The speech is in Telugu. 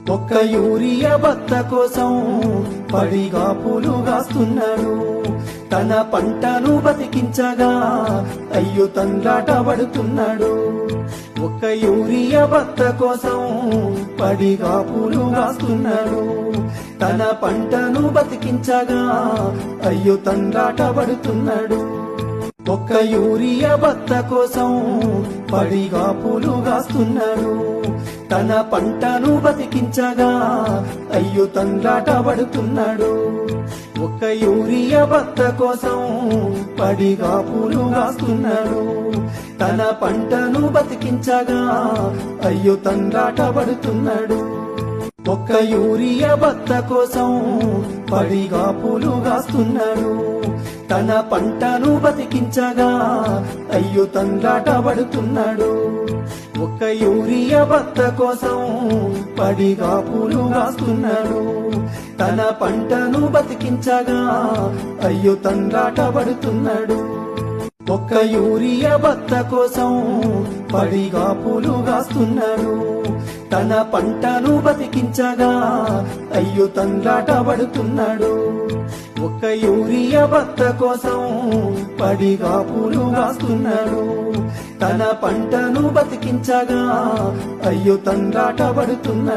ఒక్క యూరియా బత్త కోసం పడిగాపులు గాస్తున్నాడు. తన పంటను బతికించగా అయ్యో తండ్రాట పడుతున్నాడు. ఒక్క యూరియా బత్త కోసం పడిగాపులు గాస్తున్నాడు. తన పంటను బతికించగా అయ్యో తండ్రాట పడుతున్నాడు. ఒక్క యూరియా బత్త కోసం పడిగాపులు గాస్తున్నాడు. తన పంటను బతికించగా అయ్యో తండ్రాట పడుతున్నాడు. ఒక్క యూరియా బత్త కోసం పడిగాపులు గాస్తున్నాడు. తన పంటను బతికించగా అయ్యో తండ్రాట పడుతున్నాడు. ఒక్క యూరియా బత్త కోసం పడిగాపులు గాస్తున్నాడు. తన పంటను బతికించగా అయ్యో తండ్రాట పడుతున్నాడు. ఒక్క యూరియా బత్త కోసం పడిగాపులు గాస్తున్నాడు. తన పంటను బతికించగా అయ్యో తండ్రాట పడుతున్నాడు. ఒక్క యూరియా బత్త కోసం పడిగాపులు గాస్తున్నాడు. తన పంటను బతికించగా అయ్యో తండ్రాట పడుతున్నాడు. ఒక్క యూరియా బత్త కోసం పడిగాపులు గాస్తున్నాడు. తన పంటను బతికించగా అయ్యో తండ్రాట పడుతున్నాడు.